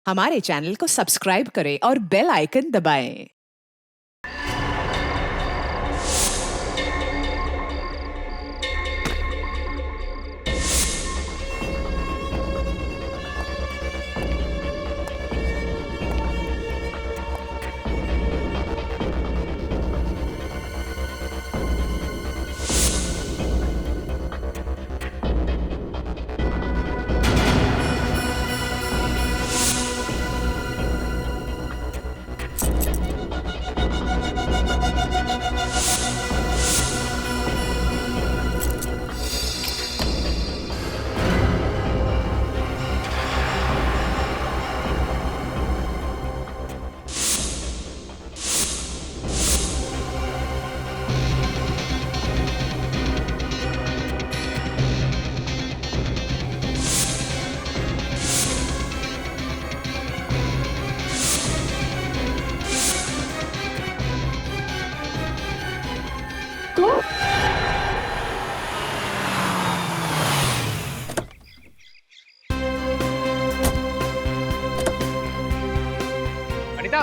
हमारे चैनल को सब्सक्राइब करें और बेल आइकन दबाएं। अनीता,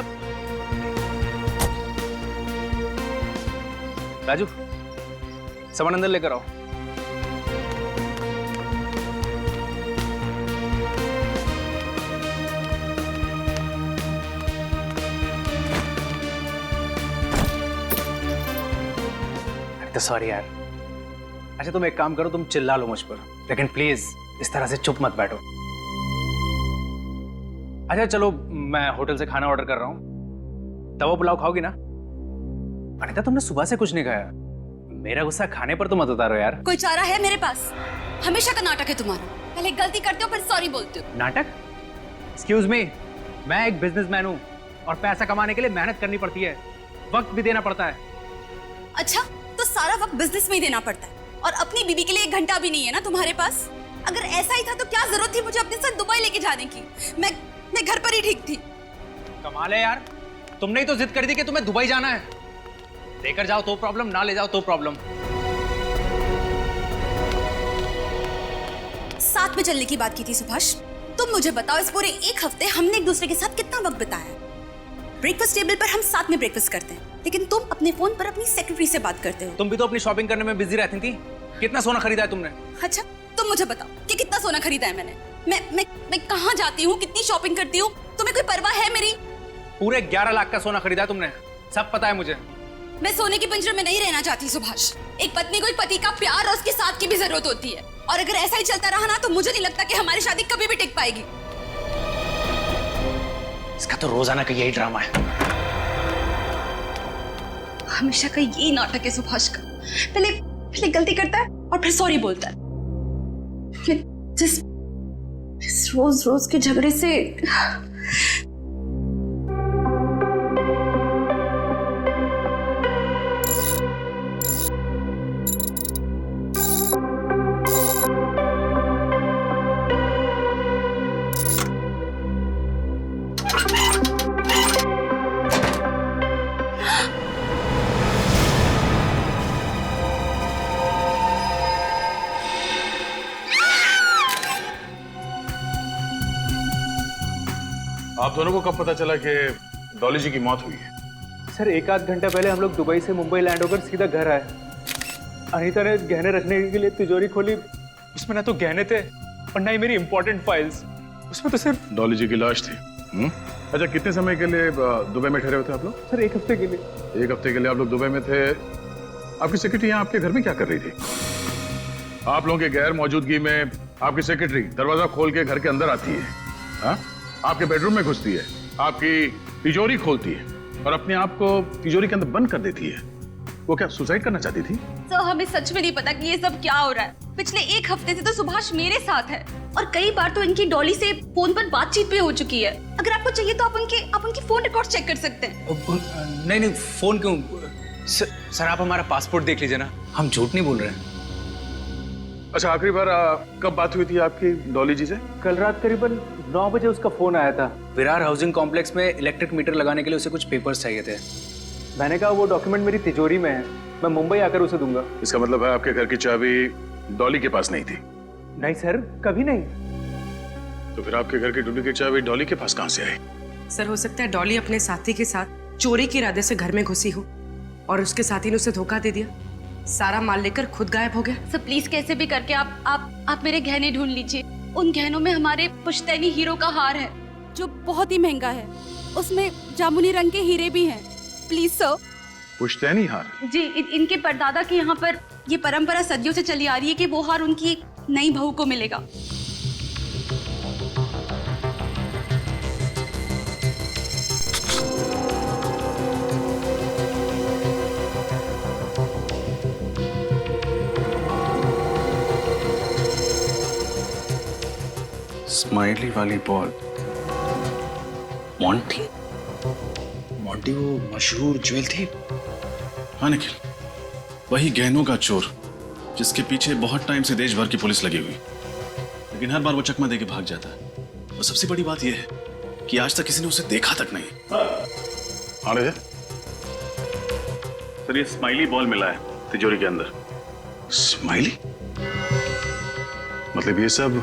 राजू, सामान अंदर लेकर आओ। अनीता सॉरी यार। अच्छा तुम एक काम करो, तुम चिल्ला लो मुझ पर, लेकिन प्लीज इस तरह से चुप मत बैठो। अच्छा चलो, मैं होटल से खाना ऑर्डर कर रहा हूँ। तवा पुलाव खाओगी ना? अनीता तुमने सुबह से कुछ नहीं खाया। मेरा गुस्सा खाने पर तो मत उतारो यार। कोई चारा है मेरे पास? हमेशा का नाटक है तुम्हारा। पहले गलती करते हो फिर सॉरी बोलते हो। नाटक? एक्सक्यूज मी, मैं एक बिजनेसमैन हूँ और पैसा कमाने के लिए मेहनत करनी पड़ती है, वक्त भी देना पड़ता है। अच्छा, तो सारा वक्त बिजनेस में ही देना पड़ता है और अपनी बीबी के लिए 1 घंटा भी नहीं है ना तुम्हारे पास? अगर ऐसा ही था तो क्या जरूरत थी मुझे अपने साथ दुबई लेके जाने की? मैं घर पर ही ठीक थी। कमाल है यार, तुमने ही तो जिद कर दी कि तुम्हें दुबई जाना है। लेकर जाओ तो प्रॉब्लम, ना ले जाओ तो प्रॉब्लम। साथ में चलने की बात की थी सुभाष। तुम मुझे बताओ, इस पूरे 1 हफ्ते हमने एक दूसरे के साथ कितना वक्त बिताया? ब्रेकफास्ट टेबल पर हम साथ में ब्रेकफास्ट करते हैं, लेकिन तुम अपने फोन पर अपनी सेक्रेटरी से बात करते हो। तुम भी तो अपनी शॉपिंग करने में बिजी रहती थी। कितना सोना खरीदा है तुमने? अच्छा, तुम मुझे बताओ कि कितना सोना खरीदा है मैंने? मैं कहाँ जाती हूँ, कितनी शॉपिंग करती हूँ, तुम्हें कोई परवाह है मेरी? पूरे 11 लाख का सोना खरीदा है तुमने, सब पता है मुझे। मैं सोने के पिंजरे में नहीं रहना चाहती सुभाष। एक पत्नी को एक पति का प्यार और उसके साथ की भी जरूरत होती है, और अगर ऐसा ही चलता रहा ना तो मुझे नहीं लगता कि हमारी शादी कभी भी टिक पाएगी। इसका तो रोजाना का यही ड्रामा है। हमेशा का यही नाटक है सुभाष का। पहले गलती करता है और फिर सॉरी बोलता है। जिस रोज रोज के झगड़े से आप दोनों को कब पता चला कि डॉली जी की मौत हुई है? सर 1 आध घंटा पहले हम लोग दुबई से मुंबई लैंड होकर सीधा घर आए। अनीता ने गहने रखने के लिए तिजोरी खोली, उसमें ना तो गहने थे और ना ही मेरी इंपॉर्टेंट फाइल्स। उसमें तो सिर्फ डॉली जी की लाश थी। अच्छा, कितने समय के लिए दुबई में ठहरे हुए थे आप लोग? सर 1 हफ्ते के लिए। 1 हफ्ते के लिए आप लोग दुबई में थे। आपकी सेक्रेटरी यहाँ आपके घर में क्या कर रही थी? आप लोगों के गैर मौजूदगी में आपकी सेक्रेटरी दरवाजा खोल के घर के अंदर आती है, हाँ? आपके बेडरूम में घुसती है, आपकी तिजोरी खोलती है और अपने आप को तिजोरी के अंदर बंद कर देती है। वो क्या सुसाइड करना चाहती थी? तो हमें सच में नहीं पता कि ये सब क्या हो रहा है। पिछले 1 हफ्ते से तो सुभाष मेरे साथ है और कई बार तो इनकी डॉली से फोन पर बातचीत भी हो चुकी है। अगर आपको चाहिए तो आप उनकी फोन रिकॉर्ड चेक कर सकते हैं। नहीं, फोन क्यों? सर आप हमारा पासपोर्ट देख लीजिए ना, हम झूठ नहीं बोल रहे हैं। अच्छा, आखिरी बार कब बात हुई थी आपकी डॉली जी से? कल रात करीबन 9 बजे उसका फोन आया था। विरार हाउसिंग कॉम्प्लेक्स में इलेक्ट्रिक मीटर लगाने के लिए उसे कुछ पेपर्स चाहिए थे। मैंने कहा वो डॉक्यूमेंट मेरी तिजोरी में है, मैं मुंबई आकर उसे दूंगा। इसका मतलब है आपके घर की चाबी डॉली के पास नहीं थी? नहीं सर, कभी नहीं। तो फिर आपके घर की डुप्लीकेट चाबी डॉली के पास कहां से आई? सर हो सकता है डॉली अपने साथी के साथ चोरी के इरादे से घर में घुसी हो और उसके साथी ने उसे धोखा दे दिया, सारा माल लेकर खुद गायब हो गया। सर प्लीज कैसे भी करके आप मेरे गहने ढूंढ लीजिए। उन गहनों में हमारे पुश्तैनी हीरो का हार है जो बहुत ही महंगा है। उसमें जामुनी रंग के हीरे भी हैं। Please sir. पुश्तैनी हार? जी, इनके परदादा के यहाँ पर ये परंपरा सदियों से चली आ रही है कि वो हार उनकी एक नई बहू को मिलेगा। स्माइली वाली बॉल। मॉन्टी? मॉन्टी वो मशहूर ज्वेल थी। हाँ निखिल, वही गहनों का चोर जिसके पीछे बहुत टाइम से देश भर की पुलिस लगी हुई, लेकिन हर बार वो चकमा देके भाग जाता है। और सबसे बड़ी बात यह है कि आज तक किसी ने उसे देखा तक नहीं। हाँ रहे सर, ये स्माइली बॉल मिला है तिजोरी के अंदर। स्माइली? मतलब ये सब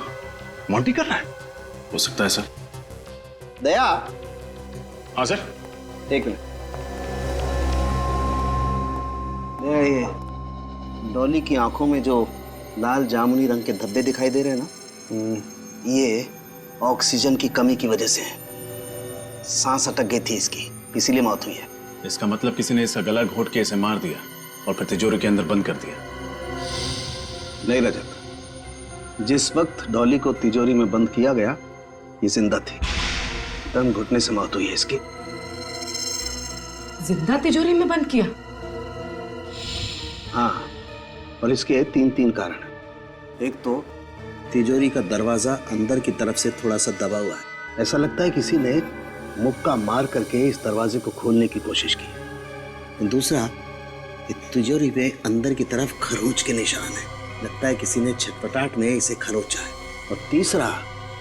मॉन्टी कर रहा है? हो सकता है सर। दया। हाँ सर। एक मिनट। दया, ये डॉली की आंखों में जो लाल जामुनी रंग के धब्बे दिखाई दे रहे हैं ना, ये ऑक्सीजन की कमी की वजह से है। सांस अटक गई थी इसकी, इसीलिए मौत हुई है। इसका मतलब किसी ने इसका गला घोट के इसे मार दिया और फिर तिजोरी के अंदर बंद कर दिया। नहीं रजत, जिस वक्त डॉली को तिजोरी में बंद किया गया ये जिंदा थी। दम घुटने से मौत हुई है इसकी। जिंदा तिजोरी में बंद किया? हाँ, और इसके तीन कारण हैं। एक तो तिजोरी का दरवाजा अंदर की तरफ से थोड़ा सा दबा हुआ है। ऐसा लगता है किसी ने मुक्का मार करके इस दरवाजे को खोलने की कोशिश की। दूसरा, ये तिजोरी पे अंदर की तरफ खरोंच के निशान है। लगता है किसी ने छटपटाट में इसे खरोचा है। और तीसरा,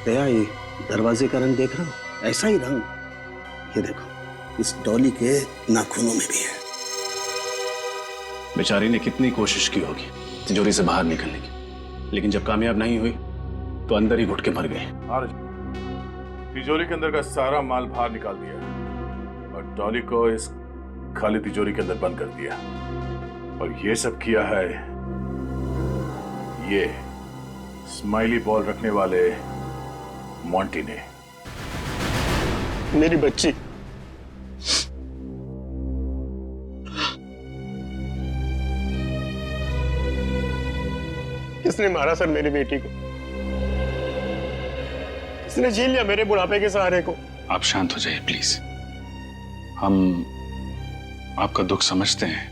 दया, ये दरवाजे का रंग देख रहा हूं, ऐसा ही रंग ये देखो इस डॉली के नाखूनों में भी है। बेचारी ने कितनी कोशिश की होगी तिजोरी से बाहर निकलने की, लेकिन जब कामयाब नहीं हुई तो अंदर ही घुट के मर गए। तिजोरी के अंदर का सारा माल बाहर निकाल दिया और डॉली को इस खाली तिजोरी के अंदर बंद कर दिया। और ये सब किया है ये स्माइली बॉल रखने वाले मॉन्टी ने। मेरी बच्ची। किसने मारा सर मेरी बेटी को? किसने झेल लिया मेरे बुढ़ापे के सहारे को? आप शांत हो जाइए प्लीज। हम आपका दुख समझते हैं।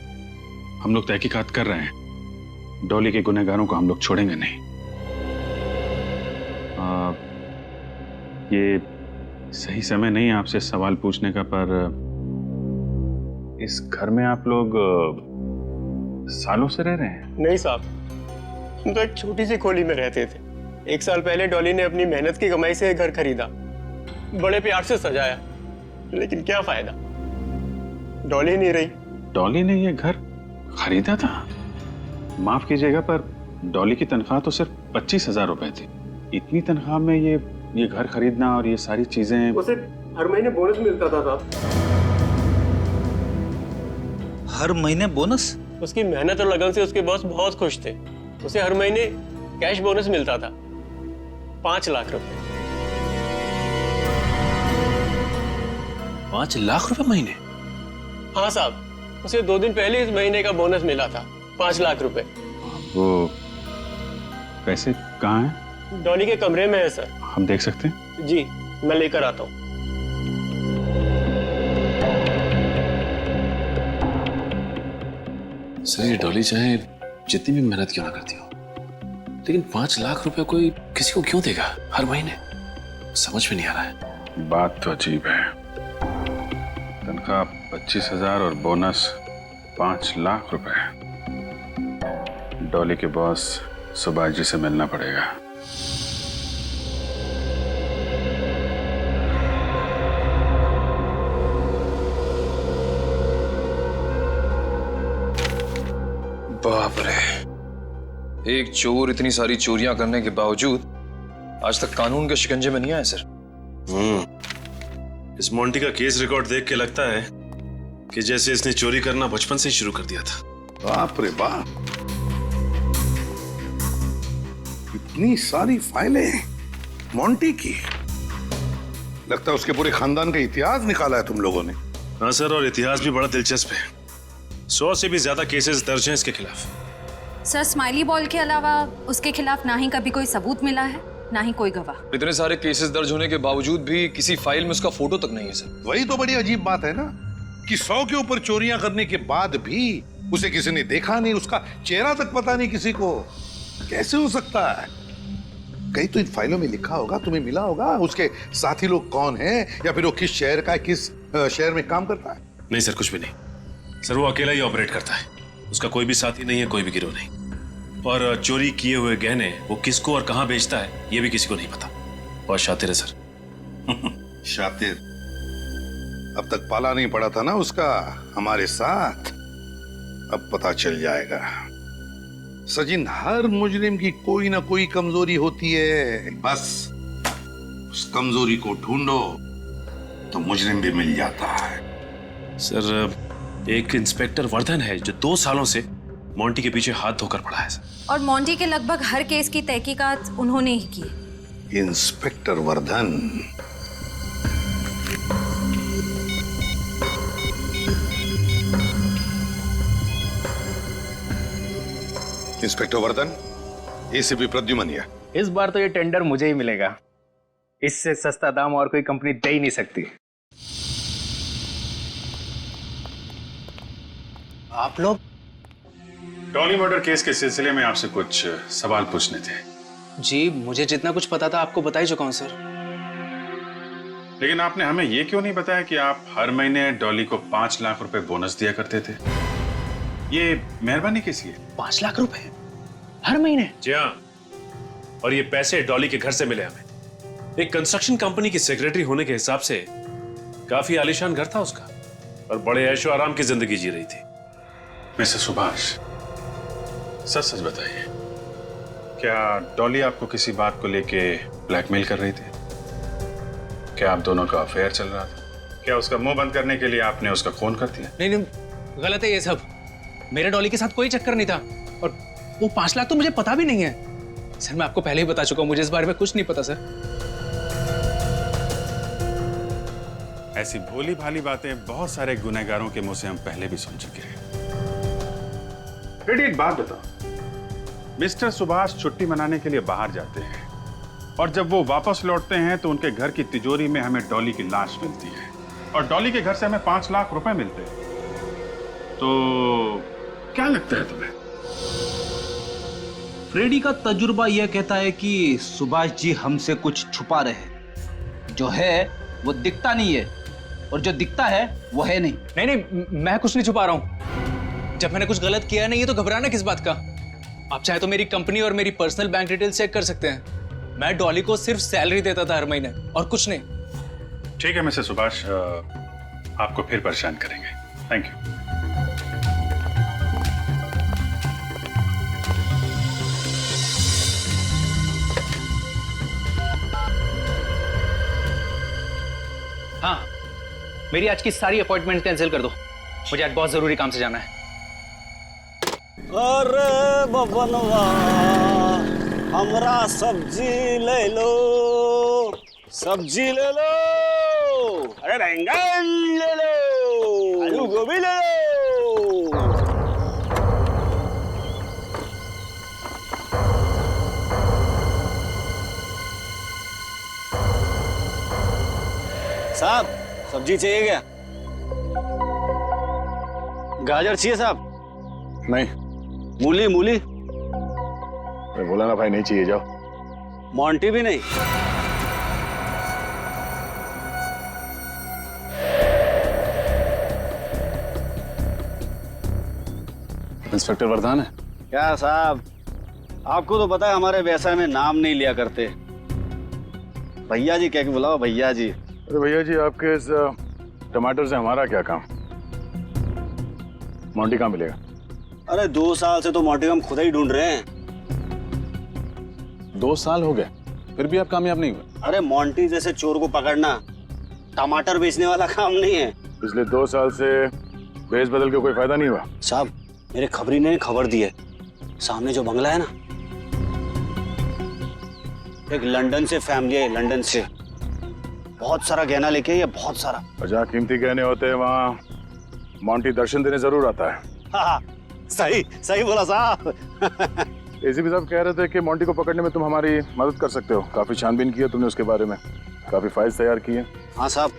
हम लोग तहकीकात कर रहे हैं। डॉली के गुनहगारों को हम लोग छोड़ेंगे नहीं। ये सही समय नहीं है आपसे सवाल पूछने का, पर इस घर में आप लोग सालों से रह रहे हैं? नहीं साहब, हम तो एक छोटी सी खोली में रहते थे। 1 साल पहले डॉली ने अपनी मेहनत की कमाई से घर खरीदा, बड़े प्यार से सजाया, लेकिन क्या फायदा, डॉली नहीं रही। डॉली ने ये घर खरीदा था? माफ कीजिएगा, पर डॉली की तनख्वाह तो सिर्फ 25,000 रुपए थी। इतनी तनख्वाह में ये घर खरीदना और ये सारी चीजें। उसे हर महीने बोनस मिलता था साहब। हर महीने बोनस? उसकी मेहनत और लगन से उसके बॉस बहुत खुश थे। उसे हर महीने कैश बोनस मिलता था, 5 लाख रुपए। 5 लाख रुपए महीने? हाँ साहब, उसे 2 दिन पहले इस महीने का बोनस मिला था, 5 लाख रुपए। वो पैसे कहाँ हैं? डॉली के कमरे में है सर। हम देख सकते हैं? जी, मैं लेकर आता हूँ। सर, ये डॉली चाहे जितनी भी मेहनत क्यों ना करती हो, लेकिन 5 लाख रुपए कोई किसी को क्यों देगा हर महीने? समझ में नहीं आ रहा है। बात तो अजीब है। तनख्वाह 25,000 और बोनस 5 लाख रुपए। डॉली के बॉस सुभाष जी से मिलना पड़ेगा। बाप रे, एक चोर इतनी सारी चोरियां करने के बावजूद आज तक कानून के शिकंजे में नहीं आए सर। इस मोंटी का केस रिकॉर्ड देख के लगता है कि जैसे इसने चोरी करना बचपन से ही शुरू कर दिया था। बाप रे बाप, इतनी सारी फाइलें मोंटी की। लगता है उसके पूरे खानदान का इतिहास निकाला है तुम लोगों ने। हाँ सर, और इतिहास भी बड़ा दिलचस्प है। 100 से भी ज्यादा केसेस दर्ज हैं इसके खिलाफ। सर, स्माइली बॉल के अलावा उसके खिलाफ ना ही कभी कोई सबूत मिला है, ना ही कोई गवाह। इतने सारे केसेस दर्ज होने के बावजूद भी किसी फाइल में उसका फोटो तक नहीं है सर। वही तो बड़ी अजीब बात है ना कि 100 के ऊपर चोरियां करने के बाद भी उसे किसी ने देखा नहीं, उसका चेहरा तक पता नहीं किसी को। कैसे हो सकता है? कहीं तो इन फाइलों में लिखा होगा, तुम्हें मिला होगा उसके साथी लोग कौन हैं, या फिर वो किस शहर का है, किस शहर में काम करता है। नहीं सर, कुछ भी नहीं सर, वो अकेला ही ऑपरेट करता है। उसका कोई भी साथी नहीं है, कोई भी गिरोह नहीं। और चोरी किए हुए गहने वो किसको और कहां बेचता है ये भी किसी को नहीं पता। बहुत शातिर है सर। शातिर? अब तक पाला नहीं पड़ा था ना उसका हमारे साथ, अब पता चल जाएगा। सचिन, हर मुजरिम की कोई ना कोई कमजोरी होती है, बस उस कमजोरी को ढूंढो तो मुजरिम भी मिल जाता है। सर, एक इंस्पेक्टर वर्धन है जो 2 सालों से मोंटी के पीछे हाथ धोकर पड़ा है सर। और मोंटी के लगभग हर केस की तहकीकात उन्होंने ही की। Inspector Vardhan? Inspector Vardhan, ACP प्रद्युमनिया। इस बार तो ये टेंडर मुझे ही मिलेगा। इससे सस्ता दाम और कोई कंपनी दे ही नहीं सकती। आप लोग? डॉली मर्डर केस के सिलसिले में आपसे कुछ सवाल पूछने थे। जी, मुझे जितना कुछ पता था आपको बता ही चुका हूं सर। लेकिन आपने हमें ये क्यों नहीं बताया कि आप हर महीने डॉली को 5 लाख रुपए बोनस दिया करते थे? ये मेहरबानी किस लिए? 5 लाख रुपए हर महीने? जी हाँ, और ये पैसे डॉली के घर से मिले हमें। एक कंस्ट्रक्शन कंपनी की सेक्रेटरी होने के हिसाब से काफी आलीशान घर था उसका, और बड़े ऐशो आराम की जिंदगी जी रही थी। मिस्टर सुभाष, सच सच बताइए, क्या डॉली आपको किसी बात को लेके ब्लैकमेल कर रही थी? क्या आप दोनों का अफेयर चल रहा था? क्या उसका मुंह बंद करने के लिए आपने उसका खून कर दिया? नहीं, गलत है ये सब। मेरे डॉली के साथ कोई चक्कर नहीं था, और वो 5 लाख तो मुझे पता भी नहीं है। सर, मैं आपको पहले ही बता चुका हूं, मुझे इस बारे में कुछ नहीं पता सर। ऐसी भोली भाली बातें बहुत सारे गुनहगारों के मुंह से हम पहले भी सुन चुके हैं। बेटी, एक बात बताओ, मिस्टर सुभाष छुट्टी मनाने के लिए बाहर जाते हैं, और जब वो वापस लौटते हैं तो उनके घर की तिजोरी में हमें डॉली की लाश मिलती है, और डॉली के घर से हमें 5 लाख रुपए मिलते हैं। तो क्या लगता है तुम्हें? फ्रेडी का तजुर्बा यह कहता है कि सुभाष जी हमसे कुछ छुपा रहे हैं। जो है वो दिखता नहीं है, और जो दिखता है वो है नहीं। नहीं, मैं कुछ नहीं छुपा रहा हूं। जब मैंने कुछ गलत किया नहीं, ये तो घबराना किस बात का? आप चाहे तो मेरी कंपनी और मेरी पर्सनल बैंक डिटेल्स चेक कर सकते हैं। मैं डॉली को सिर्फ सैलरी देता था हर महीने, और कुछ नहीं। ठीक है मिस्टर सुभाष, आपको फिर परेशान करेंगे। Thank you. हाँ, मेरी आज की सारी अपॉइंटमेंट कैंसिल कर दो, मुझे आज बहुत जरूरी काम से जाना है। अरे बबनवा, हमरा सब्जी ले लो, सब्जी ले लो, अरे बैंगन ले लो, आलू गोभी ले लो। साहब, सब्जी चाहिए क्या? गाजर चाहिए साहब? नहीं। मूली? मूली मैं बोला ना भाई, नहीं चाहिए, जाओ। मोंटी भी नहीं? इंस्पेक्टर वर्धन है क्या साहब? आपको तो पता है हमारे व्यवसाय में नाम नहीं लिया करते। भैया जी कह के बुलाओ, भैया जी। अरे भैया जी, आपके इस टमाटर से हमारा क्या काम? मोंटी कहाँ मिलेगा? अरे 2 साल से तो मोंटी हम खुद ही ढूंढ रहे हैं। 2 साल हो गए? फिर भी आप कामयाब नहीं हुए। अरे मोंटी जैसे चोर को पकड़ना टमाटर बेचने वाला काम नहीं है। पिछले 2 साल से भेस बदल के कोई फायदा नहीं हुआ। साहब मेरे खबरी ने खबर दी है, सामने जो बंगला है ना, एक लंदन से फैमिली है, लंदन से बहुत सारा गहना लेके आई है, बहुत सारा। और जहाँ कीमती गहने होते हैं वहाँ मोंटी दर्शन देने जरूर आता है। हाँ, सही सही बोला साहब। एसीपी साहब कह रहे थे कि मोंटी को पकड़ने में तुम हमारी मदद कर सकते हो। काफी छानबीन की है तुमने उसके बारे में, काफी फाइल्स तैयार की है। हाँ साहब,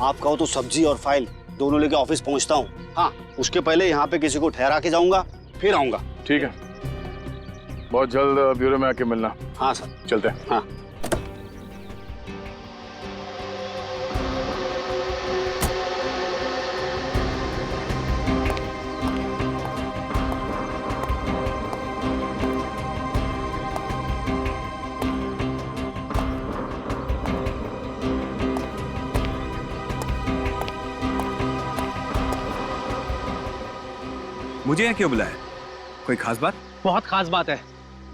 आप कहो तो सब्जी और फाइल दोनों लेके ऑफिस पहुंचता हूँ। हाँ, उसके पहले यहाँ पे किसी को ठहरा के जाऊंगा, फिर आऊंगा। ठीक है, बहुत जल्द ब्यूरो में आके मिलना। हाँ सर, चलते हैं। हाँ। मुझे यहाँ क्यों बुलाया? कोई खास बात? बहुत खास बात है।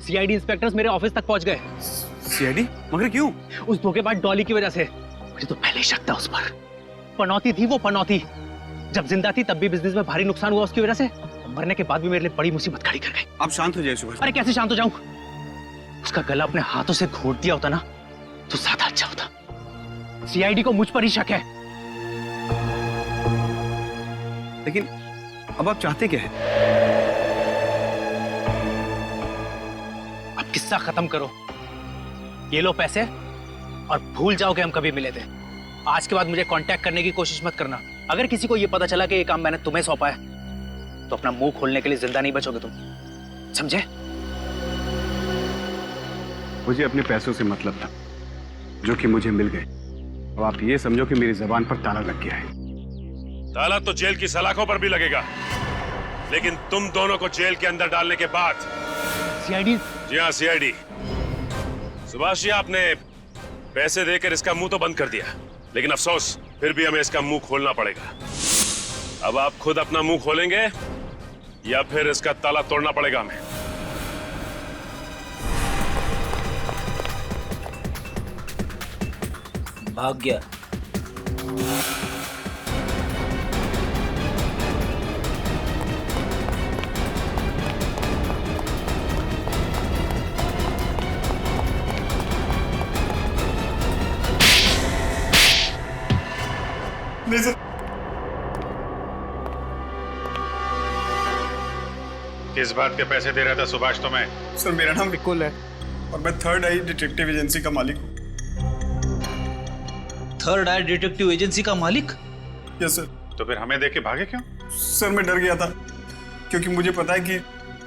सीआईडी इंस्पेक्टर्स मेरे ऑफिस तक पहुंच गए। सीआईडी? मगर क्यों? उस धोखेबाज डॉली की वजह से। मुझे तो पहले ही शक था उस पर। पनौती थी वो, पनौती। जब जिंदा थी तब भी बिजनेस में भारी नुकसान हुआ उसकी वजह से, मरने के बाद भी मेरे लिए बड़ी मुसीबत खड़ी कर गई। आप शांत हो जाइए सुभाष। अरे कैसे शांत हो जाऊं? उसका गला अपने हाथों से घोट दिया होता ना तो ज्यादा अच्छा होता। सीआईडी को मुझ पर ही शक है। लेकिन अब आप चाहते क्या है? अब किस्सा खत्म करो, ये लो पैसे और भूल जाओ कि हम कभी मिले थे। आज के बाद मुझे कांटेक्ट करने की कोशिश मत करना। अगर किसी को ये पता चला कि ये काम मैंने तुम्हें सौंपा है तो अपना मुंह खोलने के लिए जिंदा नहीं बचोगे तुम, समझे? मुझे अपने पैसों से मतलब था जो कि मुझे मिल गए। अब आप ये समझो कि मेरी जबान पर ताला लग गया है। ताला तो जेल की सलाखों पर भी लगेगा, लेकिन तुम दोनों को जेल के अंदर डालने के बाद। सीआईडी? जी हाँ, सीआईडी। सुभाष जी, आपने पैसे देकर इसका मुंह तो बंद कर दिया, लेकिन अफसोस फिर भी हमें इसका मुंह खोलना पड़ेगा। अब आप खुद अपना मुंह खोलेंगे या फिर इसका ताला तोड़ना पड़ेगा हमें? भाग गया। नहीं सर। किस बात के पैसे दे रहा था सुभाष तुम्हें? सर मेरा नाम विकुल है और मैं थर्ड आई डिटेक्टिव एजेंसी का मालिक हूँ। थर्ड आई डिटेक्टिव एजेंसी का मालिक? Yes sir. तो फिर हमें देख के भागे क्यों? सर मैं डर गया था क्योंकि मुझे पता है कि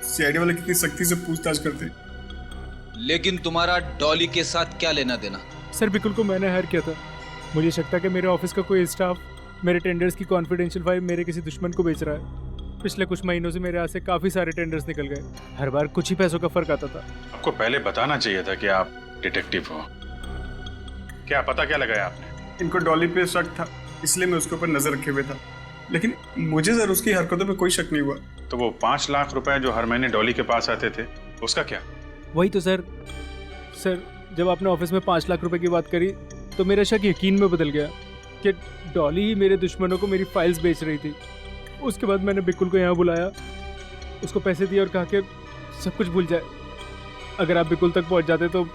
सीआईडी वाले कितनी सख्ती से पूछताछ करते हैं। लेकिन तुम्हारा डॉली के साथ क्या लेना देना? सर बिकुल को मैंने हायर किया था। मुझे शक था कि मेरे ऑफिस का कोई स्टाफ मेरे टेंडर्स की कॉन्फिडेंशियल फाइल मेरे किसी दुश्मन को बेच रहा है। पिछले कुछ महीनों से मेरे हाथ से काफी सारे टेंडर्स निकल गए। हर बार कुछ ही पैसों का फर्क आता था। आपको पहले बताना चाहिए था कि आप डिटेक्टिव हो। क्या पता क्या लगाया आपने? इनको डॉली पे शक था, इसलिए मैं उसके ऊपर नजर रखे हुए था, लेकिन मुझे सर उसकी हरकतों पे कोई शक नहीं हुआ। तो वो 5 लाख रुपए जो हर महीने डॉली के पास आते थे, उसका क्या? वही तो सर जब आपने ऑफिस में 5 लाख रुपए की बात करी तो मेरा शक यकीन में बदल गया कि डॉली ही मेरे दुश्मनों को मेरी फाइल्स बेच रही थी। उसके बाद मैंने बिकुल को यहाँ बुलाया, उसको पैसे दिए और कहा कि सब कुछ भूल जाए। अगर आप बिकुल तक पहुँच जाते तो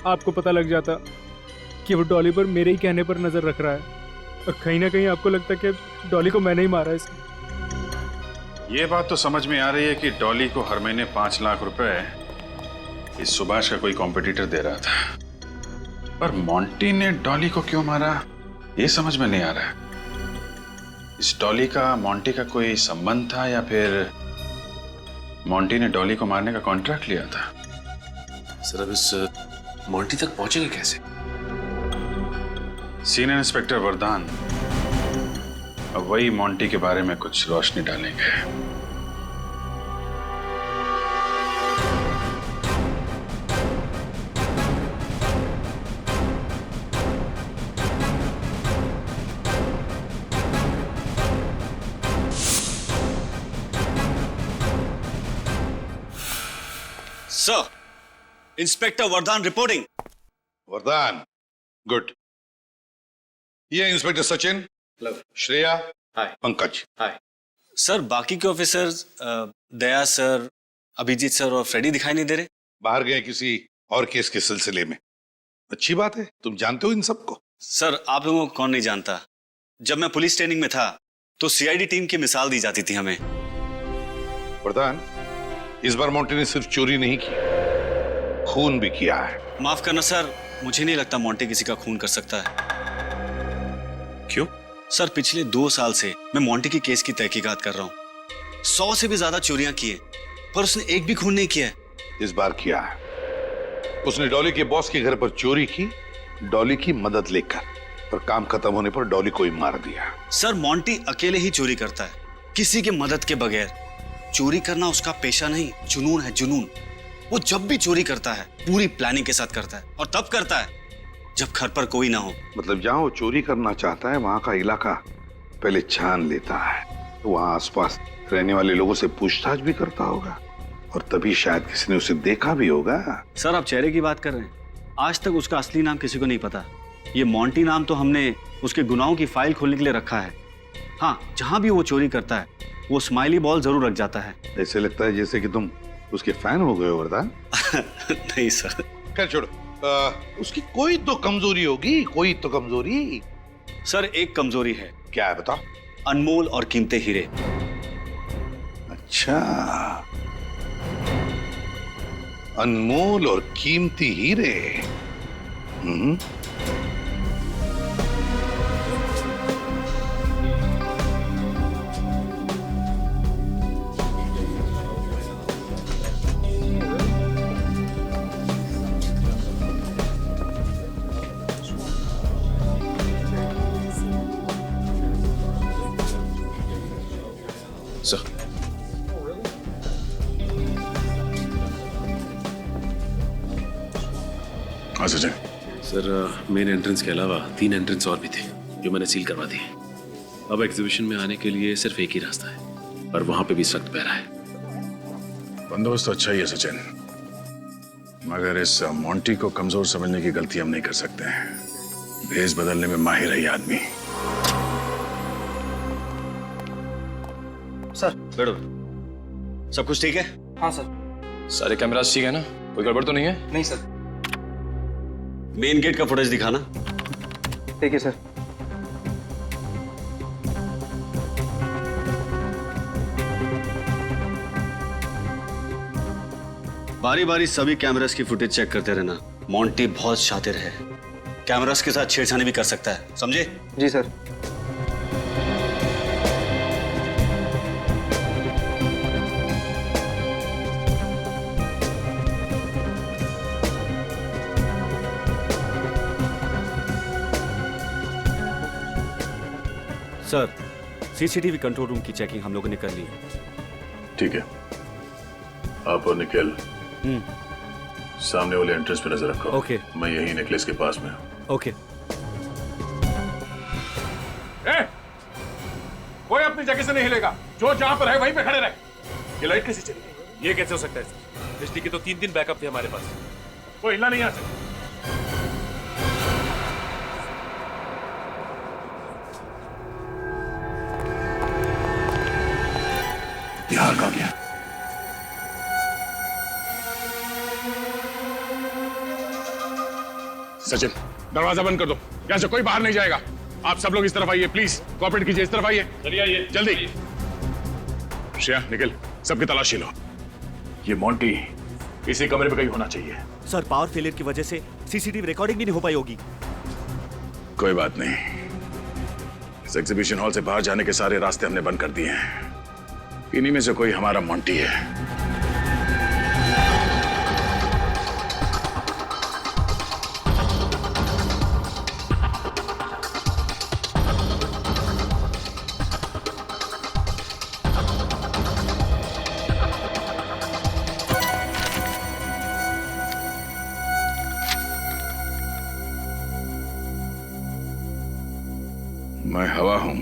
आपको पता लग जाता कि वो डॉली पर मेरे ही कहने पर नज़र रख रहा है और कहीं ना कहीं आपको लगता कि डॉली को मैंने ही मारा इसलिए। ये बात तो समझ में आ रही है कि डॉली को हर महीने 5 लाख रुपए इस सुभाष का कोई कॉम्पिटिटर दे रहा था, पर मोंटी ने डॉली को क्यों मारा ये समझ में नहीं आ रहा है। इस डॉली का मोंटी का कोई संबंध था या फिर मोंटी ने डॉली को मारने का कॉन्ट्रैक्ट लिया था? सर अब इस मोंटी तक पहुंचेंगे कैसे? सीनियर इंस्पेक्टर वरदान अब वही मोंटी के बारे में कुछ रोशनी डालेंगे। सर, इंस्पेक्टर वरदान रिपोर्टिंग। वरदान, गुड। ये इंस्पेक्टर सचिन, श्रेया, पंकज। सर बाकी के ऑफिसर्स दया सर, अभिजीत सर और फ्रेडी दिखाई नहीं दे रहे। बाहर गए किसी और केस के सिलसिले में। अच्छी बात है, तुम जानते हो इन सबको। सर आप लोगों को कौन नहीं जानता। जब मैं पुलिस ट्रेनिंग में था तो सीआईडी टीम की मिसाल दी जाती थी हमें। वरदान, इस बार मोंटी ने सिर्फ चोरी नहीं की, खून भी किया है। माफ करना सर, मुझे नहीं लगता मोंटी किसी का खून कर सकता है। क्यों? सर पिछले 2 साल से मैं मोंटी की केस की तहकीकात कर रहा हूँ। 100 से भी ज्यादा चोरियां की है, पर उसने एक भी खून नहीं किया है। इस बार किया है। उसने डॉली के बॉस के घर पर चोरी की, डॉली की मदद लेकर, पर काम खत्म होने पर डॉली को ही मार दिया। सर मोंटी अकेले ही चोरी करता है, किसी की मदद के बगैर। चोरी करना उसका पेशा नहीं, जुनून है, जुनून। वो जब भी चोरी करता है पूरी प्लानिंग के साथ करता है, और तब करता है जब घर पर कोई ना हो। मतलब जहां वो चोरी करना चाहता है वहां का इलाका पहले छान लेता है, तो वहां आसपास रहने वाले लोगों से पूछताछ भी करता होगा, और तभी शायद किसी ने उसे देखा भी होगा। सर आप चेहरे की बात कर रहे हैं, आज तक उसका असली नाम किसी को नहीं पता। ये मोंटी नाम तो हमने उसके गुनाहों की फाइल खोलने के लिए रखा है। हाँ, जहां भी वो चोरी करता है वो स्माइली बॉल जरूर रख जाता है। ऐसे लगता है जैसे कि तुम उसके फैन हो गए हो वरदान। नहीं सर। खैर छोड़ो, उसकी कोई तो कमजोरी होगी, कोई तो कमजोरी। सर एक कमजोरी है। क्या है बताओ? अनमोल और कीमती हीरे। अच्छा, अनमोल और कीमती हीरे। सर सर मेन एंट्रेंस के अलावा 3 एंट्रेंस और भी थे जो मैंने सील करवा दिए। अब एग्जीबिशन में आने के लिए सिर्फ एक ही रास्ता है, और वहां पे भी सख्त पहरा है। बंदोबस्त तो अच्छा ही है सचिन, मगर इस मोंटी को कमजोर समझने की गलती हम नहीं कर सकते हैं। भेष बदलने में माहिर है ये आदमी। सर बैठो। सब कुछ ठीक है? हाँ सर। सारे कैमरास ठीक है ना? कोई गड़बड़ तो नहीं है? नहीं सर। मेन गेट का फुटेज दिखाना। ठीक है सर। बारी बारी सभी कैमरास की फुटेज चेक करते रहना। मोंटी बहुत शातिर है, कैमरास के साथ छेड़छाड़ी भी कर सकता है, समझे? जी sir. Sir CCTV control room की चेकिंग हम लोगों ने कर ली है। ठीक है, आप और निखिल सामने वाले एंट्रेंस पे नजर रखो। ओके। मैं यही नेकलेस के पास में हूं। ओके। कोई अपनी जगह से नहीं हिलेगा, जो जहां पर है वहीं पे खड़े रहे। ये लाइट कैसे चली गई? ये कैसे हो सकता है सर? बिजली के तो 3 दिन बैकअप थे हमारे पास। कोई हिलना नहीं यहाँ से। बिहार का गया। सचिन, दरवाजा बंद कर दो, यहां से कोई बाहर नहीं जाएगा। आप सब लोग इस तरफ आइए, प्लीज कोऑपरेट कीजिए। इस तरफ आइए। चलिए आइए जल्दी। श्रेया, निखिल, सबकी तलाशी लो। ये मोंटी इसी कमरे में कहीं होना चाहिए। सर पावर फेलियर की वजह से सीसीटीवी रिकॉर्डिंग भी नहीं हो पाई होगी। कोई बात नहीं, इस एग्जीबिशन हॉल से बाहर जाने के सारे रास्ते हमने बंद कर दिए हैं। इन्हीं में से कोई हमारा मोंटी है। मैं हवा हूं,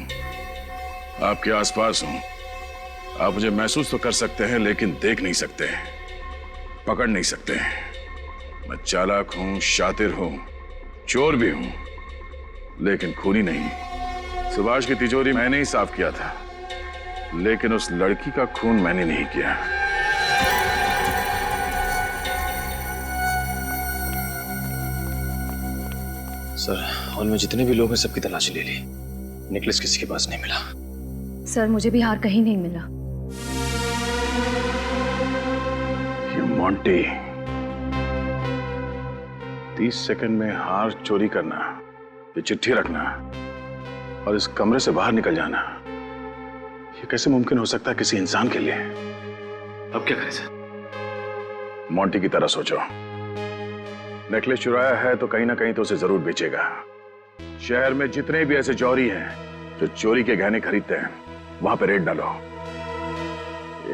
आपके आसपास हूं। आप मुझे महसूस तो कर सकते हैं लेकिन देख नहीं सकते, पकड़ नहीं सकते। मैं चालाक हूं, शातिर हूं, चोर भी हूं, लेकिन खूनी नहीं। सुभाष की तिजोरी मैंने ही साफ किया था, लेकिन उस लड़की का खून मैंने नहीं किया। सर, हॉल में जितने भी लोग हैं सबकी तलाशी ले ली, नेकलेस किसी के पास नहीं मिला। सर मुझे भी हार कहीं नहीं मिला। ये मोंटी 30 सेकंड में हार चोरी करना, ये चिट्ठी रखना और इस कमरे से बाहर निकल जाना, ये कैसे मुमकिन हो सकता है किसी इंसान के लिए? अब क्या करें सर? मोंटी की तरह सोचो। नेकलेस चुराया है तो कहीं ना कहीं तो उसे जरूर बेचेगा। शहर में जितने भी ऐसे चोरी हैं जो चोरी के गहने खरीदते हैं, वहां पे रेड डालो।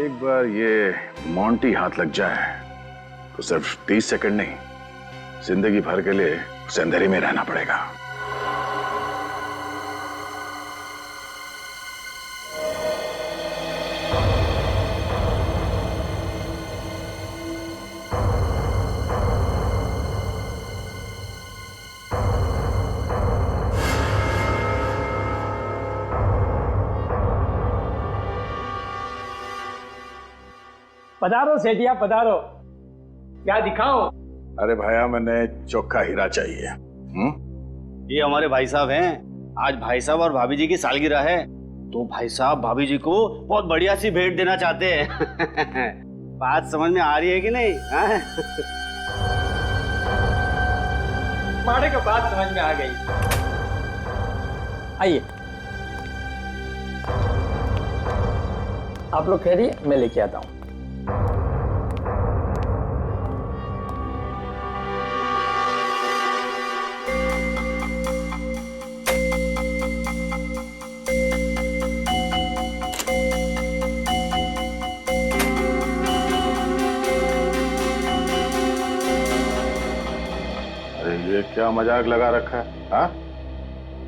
एक बार ये मोंटी हाथ लग जाए तो सिर्फ 30 सेकंड नहीं, जिंदगी भर के लिए उसे अंधेरे में रहना पड़ेगा। पधारो सेठिया पधारो, क्या दिखाओ? अरे भाया, मैंने चोखा हीरा चाहिए। ये हमारे भाई साहब हैं। आज भाई साहब और भाभी जी की सालगिरह है, तो भाई साहब भाभी जी को बहुत बढ़िया सी भेंट देना चाहते हैं। बात समझ में आ रही है कि नहीं? माड़े को बात समझ में आ गई। आइए, आप लोग कह रही है, मैं लेके आता हूँ। ये क्या मजाक लगा रखा है? हाँ?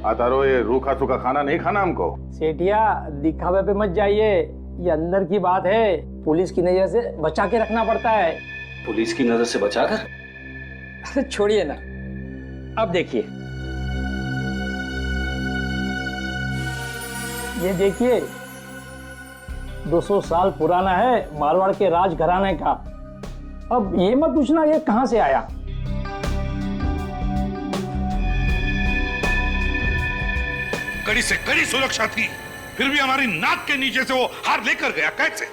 आता रहो, ये रूखा सूखा खाना नहीं खाना हमको। सेठिया, दिखावे पे मत जाइए, ये अंदर की बात है, पुलिस की नजर से बचा के रखना पड़ता है। पुलिस की नजर से बचाकर? अरे छोड़िए ना, अब देखिए, ये देखिए 200 साल पुराना है, मारवाड़ के राज घराने का। अब ये मत पूछना ये कहां से आया। कड़ी से कड़ी सुरक्षा थी, फिर भी हमारी नाक के नीचे से वो हार लेकर गया। कैसे?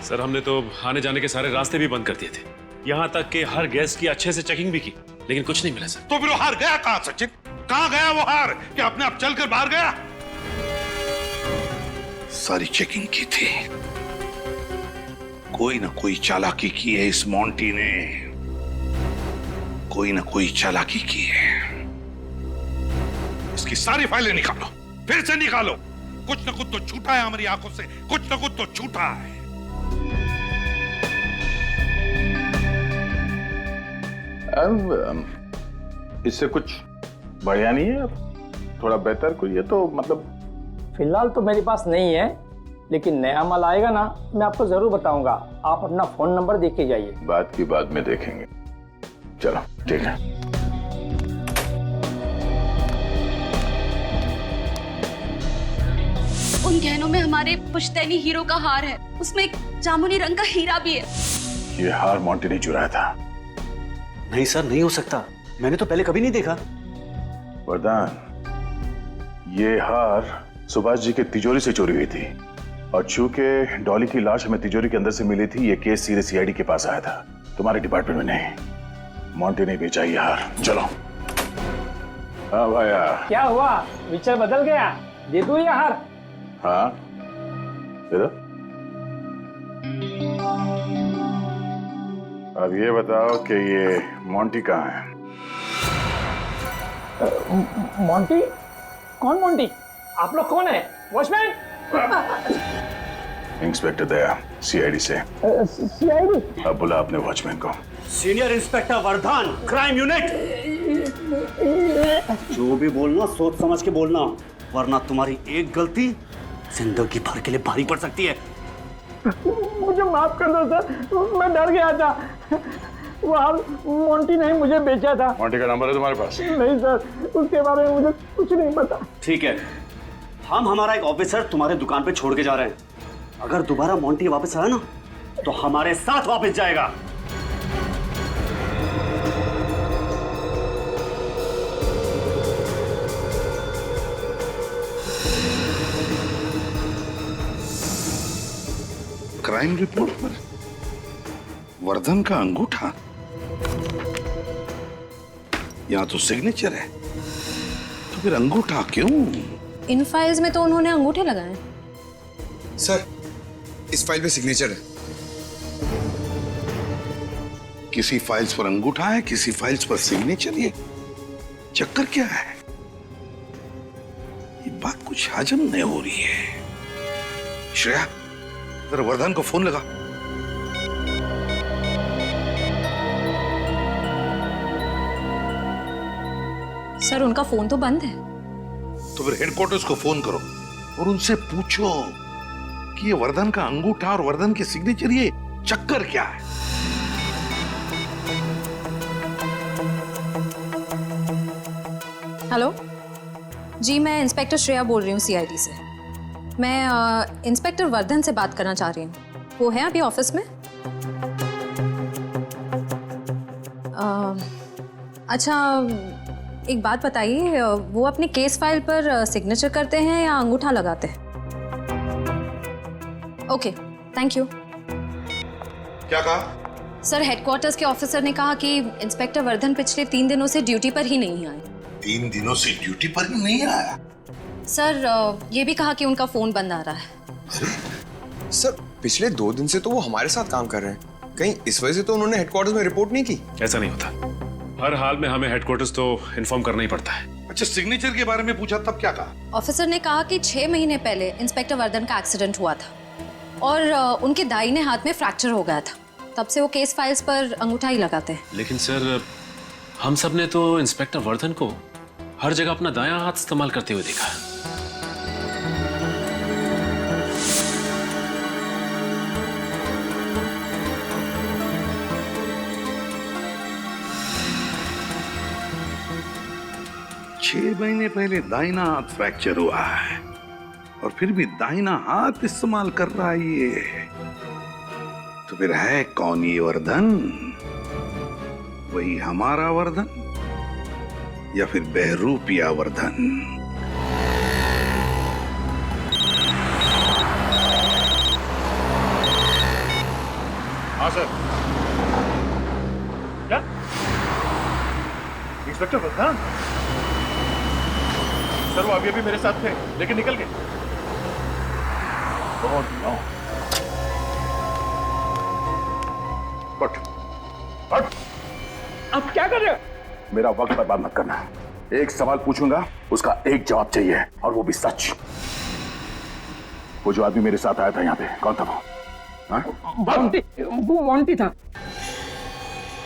सर, हमने तो आने जाने के सारे रास्ते भी बंद कर दिए थे, यहाँ तक कि हर गेस्ट की अच्छे से चेकिंग भी की, लेकिन कुछ नहीं मिला सर। तो फिर वो हार गया कहां सचिन? कहां गया वो हार? क्या अपने आप चलकर बाहर गया? सारी चेकिंग की थी, कोई ना कोई चालाकी की है इस मोंटी ने, कोई ना कोई चालाकी की है। इसकी सारी फाइलें निकालो, फिर से निकालो। कुछ न कुछ तो छूटा है हमारी आंखों से, कुछ न कुछ तो छूटा है। इससे कुछ बढ़िया नहीं है? थोड़ा बेहतर कोई है तो मतलब। फिलहाल तो मेरे पास नहीं है, लेकिन नया माल आएगा ना, मैं आपको जरूर बताऊंगा। आप अपना फोन नंबर देख के जाइए। बात की बाद में देखेंगे। चलो ठीक है। उन गहनों में हमारे पुश्तैनी हीरो का हार है, उसमें एक जामुनी रंग का हीरा भी है। ये हार मोंटी ने चुराया था। नहीं सर, नहीं हो सकता, मैंने तो पहले कभी नहीं देखा। वरदान, ये हार सुभाष जी के तिजोरी से चोरी हुई थी, और चूंकि डॉली की लाश हमें तिजोरी के अंदर से मिली थी, ये केस सीधे सीआईडी के पास आया था, तुम्हारे डिपार्टमेंट में नहीं। मोंटी ने बेचा ये हार। चलो। हाँ भाया, क्या हुआ, विचार बदल गया? दे दूं ये हार? हाँ दे दो। अब ये बताओ कि ये मोंटी कहाँ है? मोंटी? कौन मोंटी? आप लोग कौन है? वॉचमैन? इंस्पेक्टर दया, सीआईडी से। सीआईडी? अब बुला अपने वॉचमैन को। Senior inspector Vardhan, crime unit. जो भी बोलना सोच समझ के बोलना, वरना तुम्हारी एक गलती जिंदगी भर के लिए भारी पड़ सकती है। मुझे माफ कर दो सर, मैं डर गया था। वो हार मोंटी ने ही मुझे बेचा था। मोंटी का नंबर है तुम्हारे पास? नहीं सर, उसके बारे में मुझे कुछ नहीं पता। ठीक है, हम हमारा एक ऑफिसर तुम्हारे दुकान पे छोड़ के जा रहे हैं। अगर दोबारा मोंटी वापस आया ना तो हमारे साथ वापस जाएगा। क्राइम रिपोर्ट पर वर्धन का अंगूठा, यहाँ तो सिग्नेचर है, तो फिर अंगूठा क्यों? इन फाइल्स में तो उन्होंने अंगूठे लगाए हैं। सर, इस फाइल पे सिग्नेचर है। किसी फाइल्स पर अंगूठा है, किसी फाइल्स पर सिग्नेचर। ये चक्कर क्या है? ये बात कुछ हजम नहीं हो रही है। श्रेया, जरा वर्धन को फोन लगा। सर, उनका फोन तो बंद है। तो फिर हेडक्वार्टर्स को फोन करो और उनसे पूछो कि ये वर्धन का अंगूठा और वर्धन के सिग्नेचर, ये चक्कर क्या है? हेलो जी, मैं इंस्पेक्टर श्रेया बोल रही हूँ सीआईडी से। मैं इंस्पेक्टर वर्धन से बात करना चाह रही हूँ। वो है अभी ऑफिस में? अच्छा, एक बात बताइए, वो अपने केस फाइल पर सिग्नेचर करते हैं या अंगूठा लगाते हैं? Okay, thank you. क्या कहा? सर, हेडक्वार्टर्स के ऑफिसर ने कहा कि इंस्पेक्टर वर्धन पिछले 3 दिनों से ड्यूटी पर ही नहीं आए। 3 दिनों से ड्यूटी पर ही नहीं आया? सर, ये भी कहा कि उनका फोन बंद आ रहा है। सर, पिछले 2 दिन से तो वो हमारे साथ काम कर रहे हैं। कहीं इस वजह से तो उन्होंने हेडक्वार्टर्स में रिपोर्ट नहीं की? ऐसा नहीं होता, हर हाल में हमें हेडक्वार्टर्स तो इन्फॉर्म करना ही पड़ता है। अच्छा, सिग्नेचर के बारे में पूछा तब क्या कहा? ऑफिसर ने कहा कि 6 महीने पहले इंस्पेक्टर वर्धन का एक्सीडेंट हुआ था और उनके दाहिने हाथ में फ्रैक्चर हो गया था। तब से वो केस फाइल्स पर अंगूठा ही लगाते हैं। लेकिन सर, हम सब ने तो इंस्पेक्टर वर्धन को हर जगह अपना दायां हाथ इस्तेमाल करते हुए देखा। 6 महीने पहले दाहिना हाथ फ्रैक्चर हुआ है और फिर भी दाहिना हाथ इस्तेमाल कर रहा है ये। तो फिर है कौन ये वर्धन? वही हमारा वर्धन या फिर बहरूपिया वर्धन? हाँ सर। क्या इंस्पेक्टर वर्धन? सर, वो अभी मेरे साथ थे लेकिन निकल गए। आप क्या कर रहे हो? मेरा वक्त बर्बाद मत करना। एक सवाल पूछूंगा, उसका एक जवाब चाहिए और वो भी सच। वो जो आदमी मेरे साथ आया था यहाँ पे, कौन था वो? मोंटी, वो मोंटी था।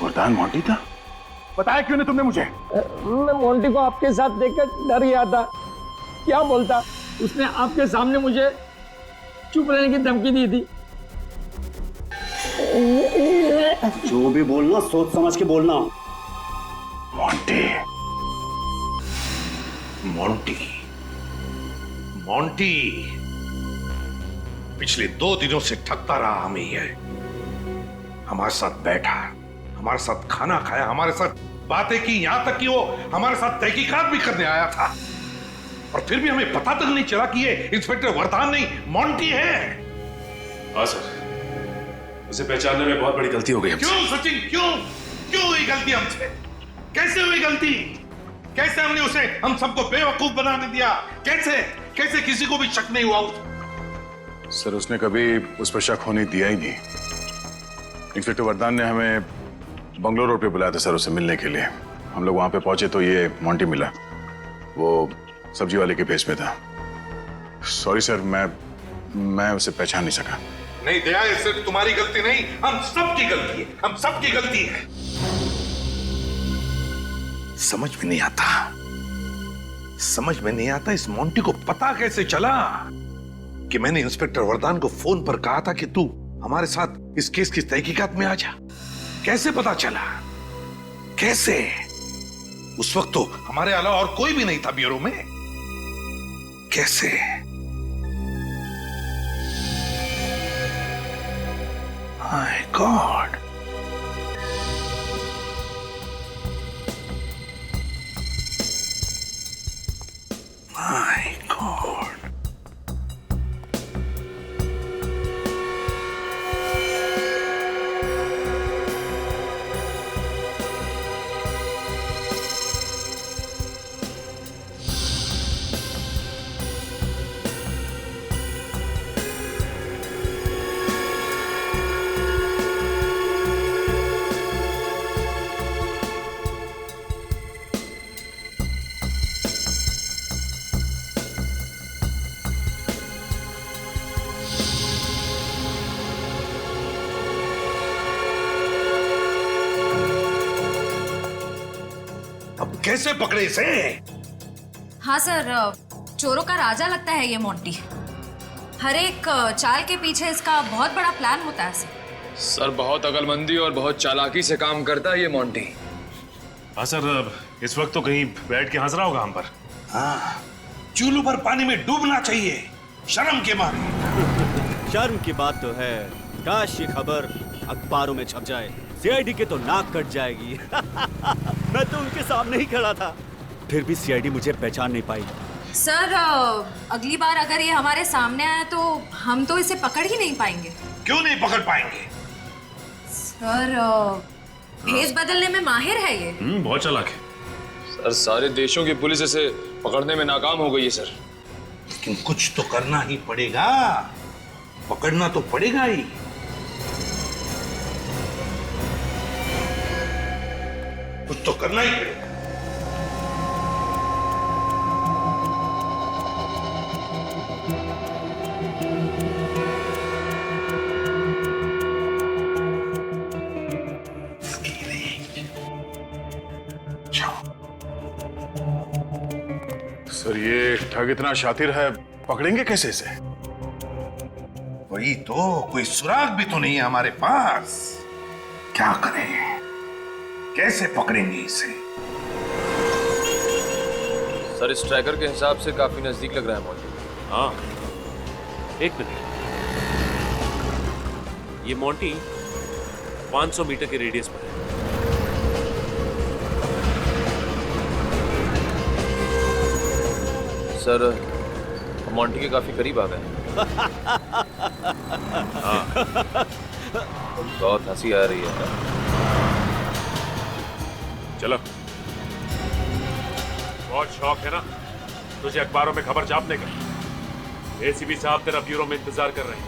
वर्धन मोंटी था? बताया क्यों नहीं तुमने मुझे? मैं मोंटी को आपके साथ देखकर डर गया था। क्या बोलता? उसने आपके सामने मुझे चुप रहने की धमकी दी थी। जो भी बोलना सोच समझ के बोलना। मोंटी, मोंटी, मोंटी पिछले 2 दिनों से ठगता रहा हमें। ये हमारे साथ बैठा, हमारे साथ खाना खाया, हमारे साथ बातें की, यहां तक कि वो हमारे साथ तहकीकात भी करने आया था। और फिर भी हमें पता तक नहीं चला कि ये इंस्पेक्टर वर्धन नहीं, मोंटी है। हाँ सर, उसे पहचानने में बहुत बड़ी गलती हो गई हमसे। क्यों सचिन, क्यों हुई गलती हमसे? कैसे हुई गलती? कैसे हमने उसे, हम सबको बेवकूफ बनाने दिया? कैसे किसी को भी शक नहीं हुआ? सर, उसने कभी उस पर शक होने दिया ही नहीं। इंस्पेक्टर वर्धन ने हमें बंगलोर रोड पे बुलाया था सर, उससे मिलने के लिए। हम लोग वहां पे पहुंचे तो ये मोंटी मिला। वो सब्जी वाले के भेस में था। सॉरी सर, मैं उसे पहचान नहीं सका। नहीं दया, ये सिर्फ तुम्हारी गलती नहीं, हम सबकी गलती है। हम सबकी गलती है। समझ में नहीं आता इस मोंटी को पता कैसे चला कि मैंने इंस्पेक्टर वर्धन को फोन पर कहा था कि तू हमारे साथ इस केस की तहकीकात में आ जा। कैसे पता चला? कैसे? उस वक्त तो हमारे अलावा और कोई भी नहीं था ब्यूरो में। कैसे? My God. My God. अब कैसे पकड़े इसे? हाँ सर, चोरों का राजा लगता है ये मोंटी। हर एक चाल के पीछे इसका बहुत बड़ा प्लान होता है सर। बहुत अकलमंदी और बहुत चालाकी से काम करता है ये मोंटी। हाँ सर, इस वक्त तो कहीं बैठ के हंस रहा होगा हम पर। हाँ, चूल्हू पर पानी में डूबना चाहिए शर्म के मारे। शर्म की बात तो है, काश ये खबर अखबारों में छप जाए, सीआईडी के तो नाक कट जाएगी। मैं तो उनके सामने ही खड़ा था, फिर भी सीआईडी मुझे पहचान नहीं पाई। सर, अगली बार अगर ये हमारे सामने आया तो हम तो इसे पकड़ ही नहीं पाएंगे। क्यों नहीं पकड़ पाएंगे? सर, भेस बदलने में माहिर है ये। बहुत चालाक है सर। सारे देशों की पुलिस इसे पकड़ने में नाकाम हो गई है सर। लेकिन कुछ तो करना ही पड़ेगा, पकड़ना तो पड़ेगा ही। कुछ तो करना ही पड़ेगा। सर, ये ठग इतना शातिर है, पकड़ेंगे कैसे इसे? वही तो, कोई सुराग भी तो नहीं है हमारे पास। क्या करें? कैसे पकड़ेंगे इसे? सर, इस ट्रैकर के हिसाब से काफी नजदीक लग रहा है मोंटी। हाँ, एक मिनट। ये मोंटी 500 मीटर के रेडियस पर है। सर, मोंटी के काफी करीब आ गए। हाँ, बहुत हंसी आ रही है। चलो, बहुत शौक है ना तुझे अखबारों में खबर छापने का? एसीपी साहब तेरा ब्यूरो में इंतजार कर रहे हैं।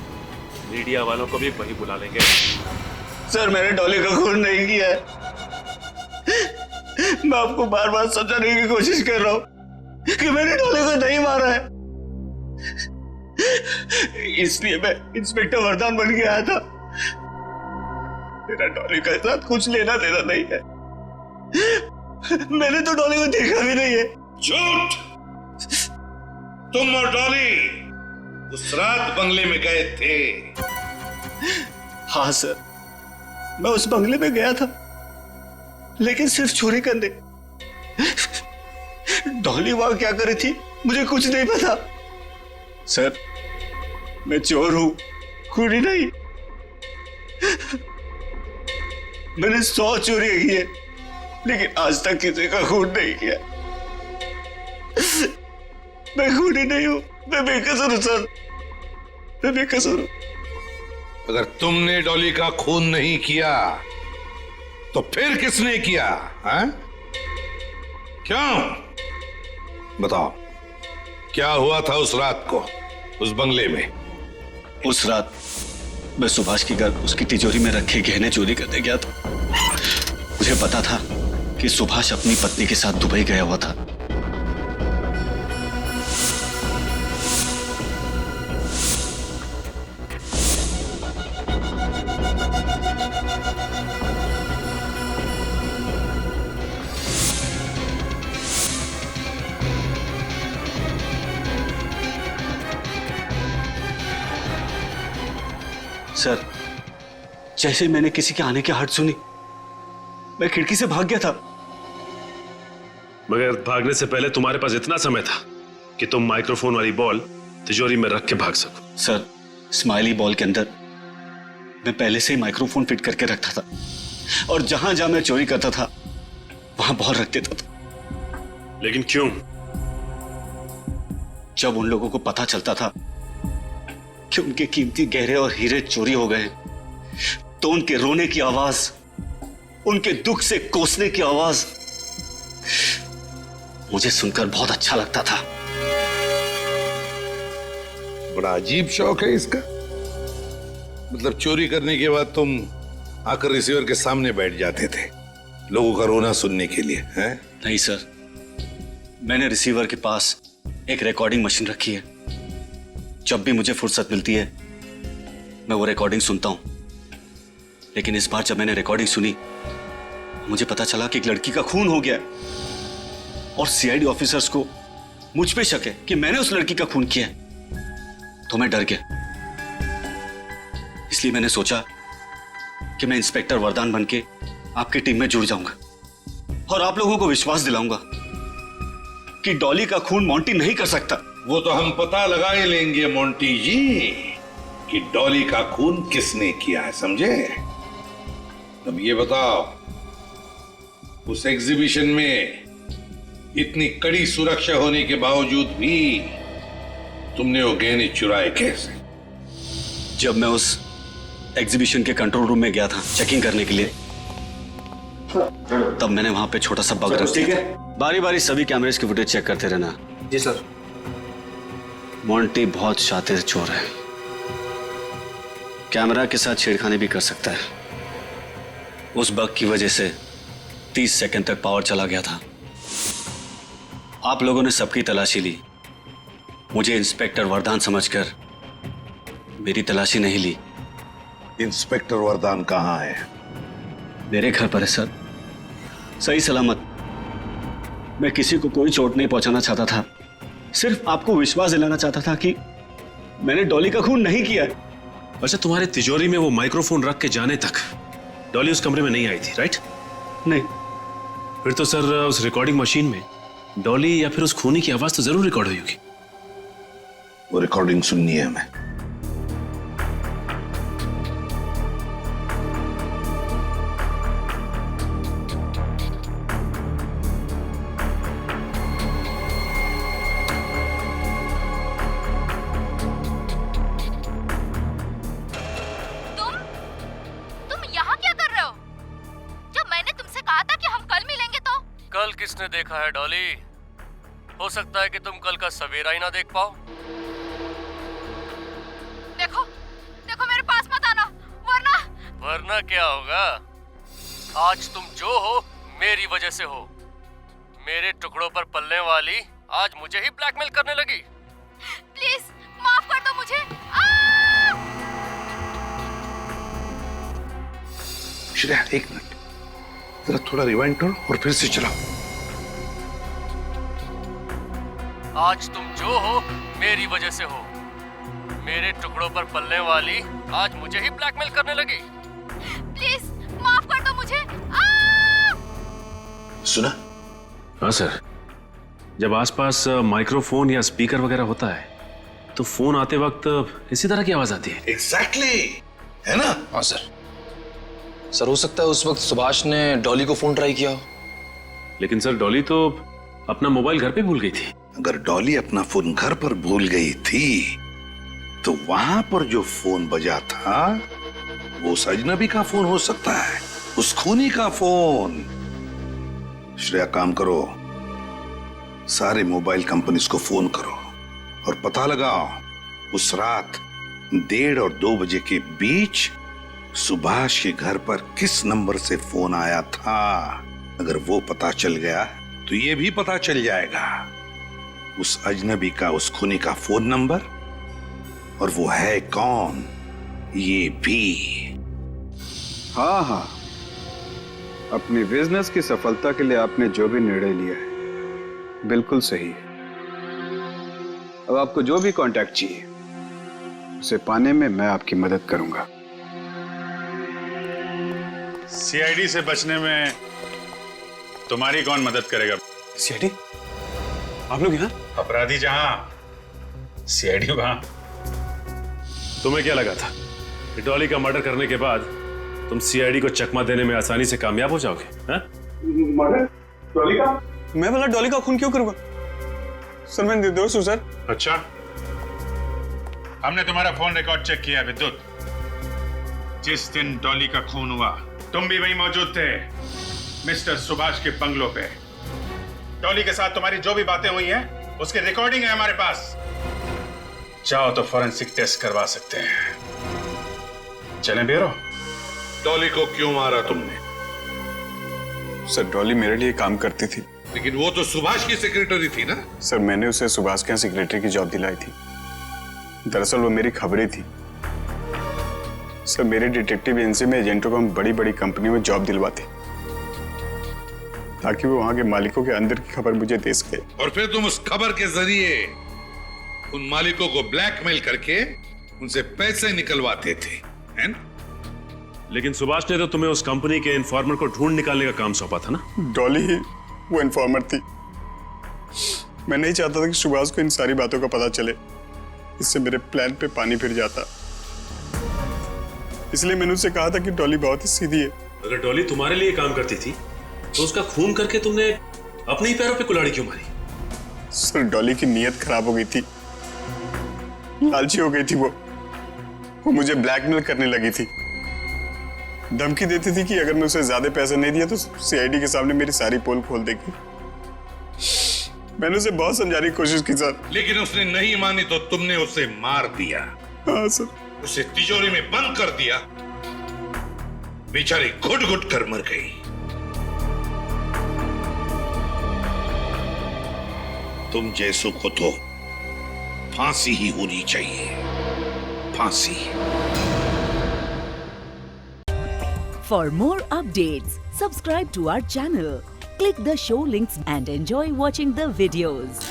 मीडिया वालों को भी वही बुला लेंगे। सर, मैंने डॉली का खून नहीं किया है। मैं आपको बार बार समझाने की कोशिश कर रहा हूं कि मैंने डॉली को नहीं मारा है। इसलिए मैं इंस्पेक्टर वरदान बन के आया था। मेरा डॉली के साथ कुछ लेना देना नहीं है। मैंने तो डॉली को देखा भी नहीं है। झूठ! तुम और डॉली उस रात बंगले में गए थे। हाँ सर, मैं उस बंगले में गया था, लेकिन सिर्फ चोरी करने। डॉली वहां क्या कर रही थी मुझे कुछ नहीं पता। सर, मैं चोर हूं, खूनी नहीं। मैंने 100 चोरियां की है, लेकिन आज तक किसी का खून नहीं किया। मैं खूनी नहीं हूं, मैं बेकसूर हूं सर, मैं बेकसूर हूं। अगर तुमने डॉली का खून नहीं किया तो फिर किसने किया? हैं? क्यों? बताओ, क्या हुआ था उस रात को उस बंगले में? उस रात मैं सुभाष के घर उसकी तिजोरी में रखे गहने चोरी करने गया था। मुझे पता था कि सुभाष अपनी पत्नी के साथ दुबई गया हुआ था। सर, जैसे मैंने किसी के आने की आहट सुनी, मैं खिड़की से भाग गया था। मगर भागने से पहले तुम्हारे पास इतना समय था कि तुम माइक्रोफोन वाली बॉल तिजोरी में रख के भाग सको। सर, स्माइली बॉल के अंदर मैं पहले से ही माइक्रोफोन फिट करके रखता था और जहां जहां मैं चोरी करता था वहां बॉल रख देता था। लेकिन क्यों? जब उन लोगों को पता चलता था कि उनके कीमती गहरे और हीरे चोरी हो गए तो उनके रोने की आवाज, उनके दुख से कोसने की आवाज मुझे सुनकर बहुत अच्छा लगता था। बड़ा अजीब शौक है इसका। मतलब चोरी करने के बाद तुम आकर रिसीवर के सामने बैठ जाते थे लोगों का रोना सुनने के लिए, हैं? नहीं सर, मैंने रिसीवर के पास एक रिकॉर्डिंग मशीन रखी है। जब भी मुझे फुर्सत मिलती है मैं वो रिकॉर्डिंग सुनता हूं। लेकिन इस बार जब मैंने रिकॉर्डिंग सुनी मुझे पता चला कि एक लड़की का खून हो गया और सीआईडी ऑफिसर्स को मुझ पे शक है कि मैंने उस लड़की का खून किया है। तो मैं डर गया। इसलिए मैंने सोचा कि मैं इंस्पेक्टर वरदान बनके आपकी टीम में जुड़ जाऊंगा और आप लोगों को विश्वास दिलाऊंगा कि डॉली का खून मोंटी नहीं कर सकता। वो तो हम पता लगा ही लेंगे मोंटी जी कि डॉली का खून किसने किया है, समझे? अब ये बताओ, उस एग्जीबिशन में इतनी कड़ी सुरक्षा होने के बावजूद भी तुमने वो गहने चुराए कैसे? जब मैं उस एग्जीबिशन के कंट्रोल रूम में गया था चेकिंग करने के लिए, तब मैंने वहां पे छोटा सा बग रख दिया। बारी बारी सभी कैमरेज की फुटेज चेक करते रहना। जी सर। मोंटी बहुत शातिर चोर है, कैमरा के साथ छेड़खानी भी कर सकता है। उस बग की वजह से 30 सेकंड तक पावर चला गया था। आप लोगों ने सबकी तलाशी ली, मुझे इंस्पेक्टर वरदान समझकर मेरी तलाशी नहीं ली। इंस्पेक्टर वरदान कहाँ है? मेरे घर पर है सर, सही सलामत। मैं किसी को कोई चोट नहीं पहुंचाना चाहता था, सिर्फ आपको विश्वास दिलाना चाहता था कि मैंने डॉली का खून नहीं किया। अच्छा, तुम्हारे तिजोरी में वो माइक्रोफोन रख के जाने तक डॉली उस कमरे में नहीं आई थी, राइट? नहीं। फिर तो सर उस रिकॉर्डिंग मशीन में डॉली या फिर उस खूनी की आवाज तो जरूर रिकॉर्ड हुई होगी। वो रिकॉर्डिंग सुननी है हमें। किसने देखा है डॉली? हो सकता है कि तुम कल का सवेरा ही ना देख पाओ। देखो देखो मेरे पास मत आना, वरना क्या होगा? आज तुम जो हो मेरी वजह से हो। मेरे टुकड़ों पर पलने वाली आज मुझे ही ब्लैकमेल करने लगी। प्लीज माफ कर दो मुझे। श्रेया, एक मिनट, जरा थोड़ा रिवाइंड करो और फिर से चलाओ। आज तुम जो हो मेरी वजह से हो। मेरे टुकड़ों पर पलने वाली आज मुझे ही ब्लैकमेल करने लगी। प्लीज माफ कर दो मुझे। सुना? हाँ सर, जब आसपास माइक्रोफोन या स्पीकर वगैरह होता है तो फोन आते वक्त इसी तरह की आवाज आती है। एग्जैक्टली, है ना? हाँ सर। सर, हो सकता है उस वक्त सुभाष ने डॉली को फोन ट्राई किया हो। लेकिन सर डॉली तो अपना मोबाइल घर पे भूल गई थी। अगर डॉली अपना फोन घर पर भूल गई थी तो वहां पर जो फोन बजा था वो उस अजनबी का फोन हो सकता है, उस खूनी का फोन। श्रेया, काम करो, सारे मोबाइल कंपनीज को फोन करो और पता लगाओ उस रात 1:30 और 2 बजे के बीच सुभाष के घर पर किस नंबर से फोन आया था। अगर वो पता चल गया तो ये भी पता चल जाएगा उस अजनबी का, उस खूनी का फोन नंबर, और वो है कौन ये भी। हाँ हाँ, अपनी बिजनेस की सफलता के लिए आपने जो भी निर्णय लिया है बिल्कुल सही है। अब आपको जो भी कांटेक्ट चाहिए उसे पाने में मैं आपकी मदद करूंगा। सीआईडी से बचने में तुम्हारी कौन मदद करेगा? सीआईडी? आप लोग यहाँ? अपराधी जहां, सीआईडी वहां। तुम्हें क्या लगा था कि डॉली का मर्डर करने के बाद तुम सीआईडी को चकमा देने में आसानी से कामयाब हो जाओगे? मर्डर? डॉली का? मैं भला डॉली का खून क्यों करूंगा? सर मैं निर्दोष हूं सर। अच्छा, हमने तुम्हारा फोन रिकॉर्ड चेक किया विद्युत। जिस दिन डॉली का खून हुआ तुम भी वहीं मौजूद थे, मिस्टर सुभाष के बंगलो पे। डॉली के साथ तुम्हारी जो भी बातें हुई हैं उसकी रिकॉर्डिंग है हमारे पास। चाहो तो फॉरेंसिक टेस्ट करवा सकते हैं। चलें ब्यूरो? डॉली को क्यों मारा तुमने? सर डॉली मेरे लिए काम करती थी। लेकिन वो तो सुभाष की सेक्रेटरी थी ना? सर मैंने उसे सुभाष के यहाँ सेक्रेटरी की जॉब दिलाई थी। दरअसल वो मेरी खबरें थी। सर मेरे डिटेक्टिव एजेंसी में एजेंटों को हम बड़ी बड़ी कंपनियों में जॉब दिलवाते ताकि वो वहां के मालिकों के अंदर की खबर मुझे दे सके। और फिर तुम उस खबर के जरिए उन मालिकों को ब्लैकमेल करके उनसे पैसे निकलवाते थे, हैं ना? लेकिन सुभाष ने तो तुम्हें उस कंपनी के इन्फॉर्मर को ढूंढ निकालने का काम सौंपा था ना? डॉली ही वो इन्फॉर्मर थी। मैं नहीं चाहता था कि सुभाष को इन सारी बातों का पता चले, इससे मेरे प्लान पे पानी फिर जाता। इसलिए मैंने उससे कहा था कि डॉली बहुत ही सीधी है। अगर डॉली तुम्हारे लिए काम करती थी तो उसका खून करके तुमने अपने ही पैरों पे कुल्हाड़ी क्यों मारी? सर डॉली की नीयत खराब हो गई थी, लालची हो गई थी। वो मुझे ब्लैकमेल करने लगी थी, धमकी देती थी कि अगर मैं उसे ज्यादा पैसे नहीं दिया तो सीआईडी के सामने मेरी सारी पोल खोल देगी। मैंने उसे बहुत समझाने की कोशिश की सर, लेकिन उसने नहीं मानी तो तुमने उसे मार दिया। हाँ सर। उसे तिजोरी में बंद कर दिया, बेचारी घुट घुट कर मर गई। तुम जैसों को तो फांसी ही होनी चाहिए, फांसी। For more updates, subscribe to our channel, click the show links and enjoy watching the videos.